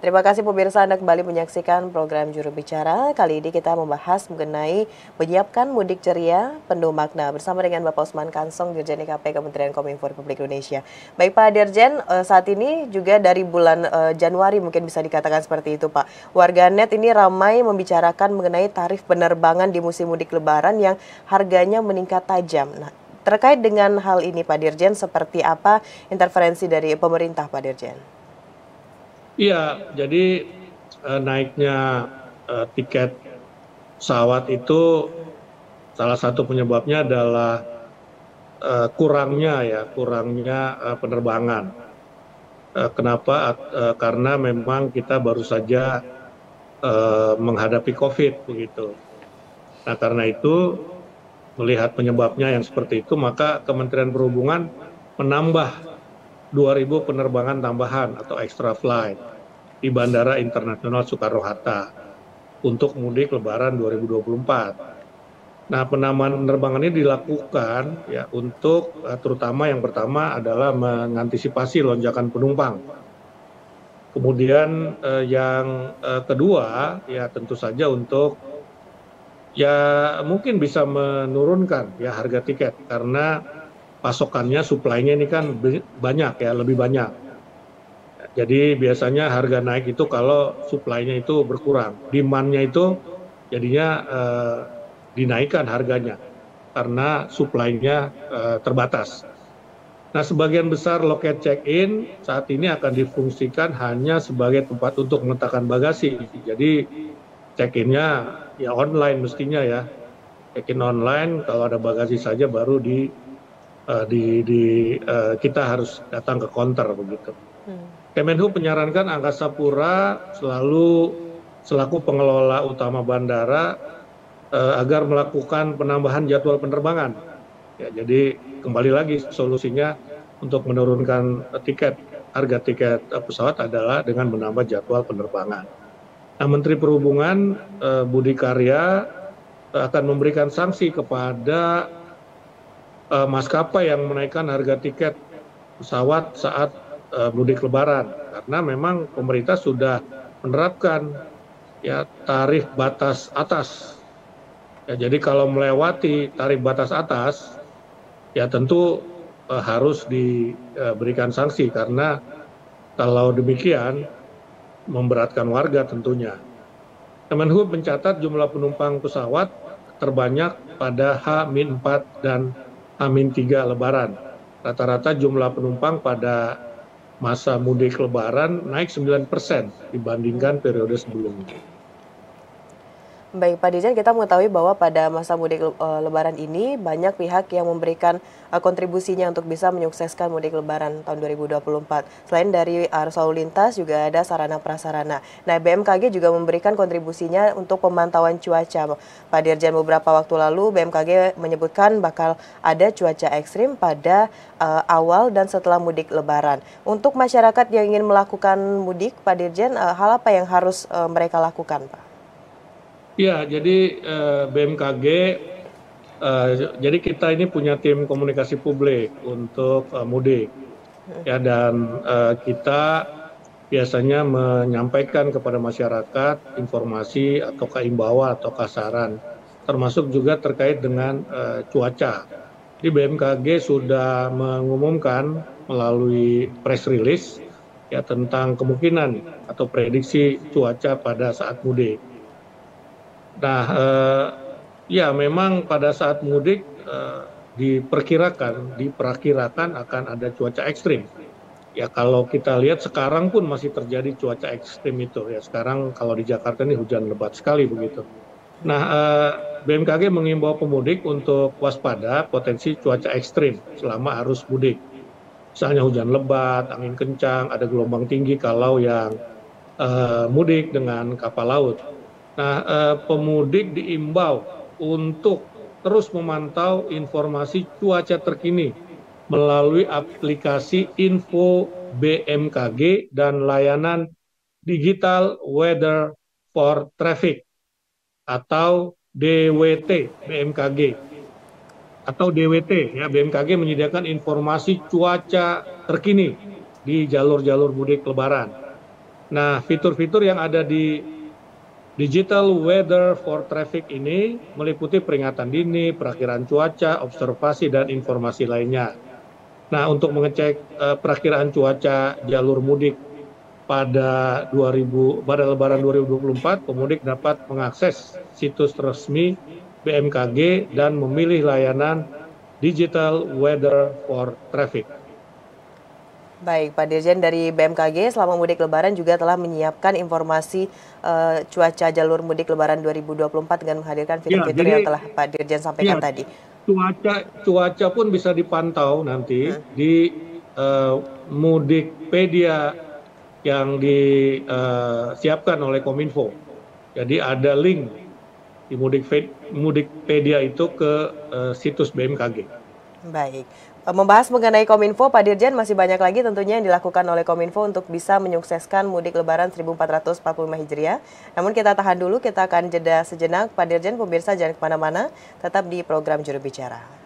Terima kasih pemirsa, Anda kembali menyaksikan program Juru Bicara. Kali ini kita membahas mengenai menyiapkan mudik ceria penuh makna bersama dengan Bapak Usman Kansong, Dirjen IKP Kementerian Kominfo Republik Indonesia. Baik Pak Dirjen, saat ini juga dari bulan Januari mungkin bisa dikatakan seperti itu Pak. Warganet ini ramai membicarakan mengenai tarif penerbangan di musim mudik Lebaran yang harganya meningkat tajam. Nah, terkait dengan hal ini Pak Dirjen, seperti apa intervensi dari pemerintah Pak Dirjen? Iya, jadi naiknya tiket pesawat itu salah satu penyebabnya adalah kurangnya penerbangan. Kenapa? Karena memang kita baru saja menghadapi COVID begitu. Nah, karena itu melihat penyebabnya yang seperti itu, maka Kementerian Perhubungan menambah 2.000 penerbangan tambahan atau extra flight di Bandara Internasional Soekarno-Hatta untuk mudik Lebaran 2024. Nah, penambahan penerbangan ini dilakukan ya untuk terutama yang pertama adalah mengantisipasi lonjakan penumpang. Kemudian yang kedua ya tentu saja untuk ya mungkin bisa menurunkan ya harga tiket karena pasokannya, supply-nya ini kan banyak ya, lebih banyak. Jadi biasanya harga naik itu kalau supply-nya itu berkurang, demand-nya itu jadinya dinaikkan harganya karena supply-nya terbatas. Nah, sebagian besar loket check-in saat ini akan difungsikan hanya sebagai tempat untuk meletakkan bagasi. Jadi check-in-nya ya online mestinya ya, check-in online, kalau ada bagasi saja baru kita harus datang ke counter begitu. Kemenhub menyarankan Angkasa Pura selaku pengelola utama bandara agar melakukan penambahan jadwal penerbangan. Ya, jadi kembali lagi solusinya untuk menurunkan harga tiket pesawat adalah dengan menambah jadwal penerbangan. Nah, Menteri Perhubungan Budi Karya akan memberikan sanksi kepada maskapai yang menaikkan harga tiket pesawat saat mudik Lebaran, karena memang pemerintah sudah menerapkan ya tarif batas atas. Ya, jadi kalau melewati tarif batas atas, ya tentu harus diberikan sanksi karena kalau demikian memberatkan warga tentunya. Kemenhub mencatat jumlah penumpang pesawat terbanyak pada H-4 dan H-3 Lebaran. Rata-rata jumlah penumpang pada masa mudik Lebaran naik 9% dibandingkan periode sebelumnya. Baik Pak Dirjen, kita mengetahui bahwa pada masa mudik Lebaran ini banyak pihak yang memberikan kontribusinya untuk bisa menyukseskan mudik Lebaran tahun 2024. Selain dari arus lalu lintas, juga ada sarana prasarana. Nah, BMKG juga memberikan kontribusinya untuk pemantauan cuaca. Pak Dirjen, beberapa waktu lalu BMKG menyebutkan bakal ada cuaca ekstrim pada awal dan setelah mudik Lebaran. Untuk masyarakat yang ingin melakukan mudik, Pak Dirjen, hal apa yang harus mereka lakukan, Pak? Ya, jadi BMKG, jadi kita ini punya tim komunikasi publik untuk mudik, ya, dan kita biasanya menyampaikan kepada masyarakat informasi atau imbauan atau saran, termasuk juga terkait dengan cuaca. Di BMKG sudah mengumumkan melalui press release ya tentang kemungkinan atau prediksi cuaca pada saat mudik. Nah, ya memang pada saat mudik diperkirakan akan ada cuaca ekstrim. Ya kalau kita lihat sekarang pun masih terjadi cuaca ekstrim itu. Ya sekarang kalau di Jakarta ini hujan lebat sekali begitu. Nah, BMKG mengimbau pemudik untuk waspada potensi cuaca ekstrim selama arus mudik. Misalnya hujan lebat, angin kencang, ada gelombang tinggi kalau yang mudik dengan kapal laut. Nah, pemudik diimbau untuk terus memantau informasi cuaca terkini melalui aplikasi Info BMKG dan layanan Digital Weather for Traffic atau DWT BMKG. Atau DWT ya, BMKG menyediakan informasi cuaca terkini di jalur-jalur mudik Lebaran. Nah, fitur-fitur yang ada di Digital Weather for Traffic ini meliputi peringatan dini, perakiraan cuaca, observasi, dan informasi lainnya. Nah, untuk mengecek perakiraan cuaca jalur mudik pada Lebaran 2024, pemudik dapat mengakses situs resmi BMKG dan memilih layanan Digital Weather for Traffic. Baik, Pak Dirjen dari BMKG selama mudik Lebaran juga telah menyiapkan informasi cuaca jalur mudik Lebaran 2024 dengan menghadirkan fitur-fitur yang telah Pak Dirjen sampaikan tadi. Cuaca pun bisa dipantau nanti di Mudikpedia yang disiapkan oleh Kominfo. Jadi ada link di Mudikpedia itu ke situs BMKG. Baik. Membahas mengenai Kominfo, Pak Dirjen, masih banyak lagi tentunya yang dilakukan oleh Kominfo untuk bisa menyukseskan mudik Lebaran 1445 Hijriah. Namun kita tahan dulu, kita akan jeda sejenak. Pak Dirjen, pemirsa jangan kemana-mana, tetap di program Juru Bicara.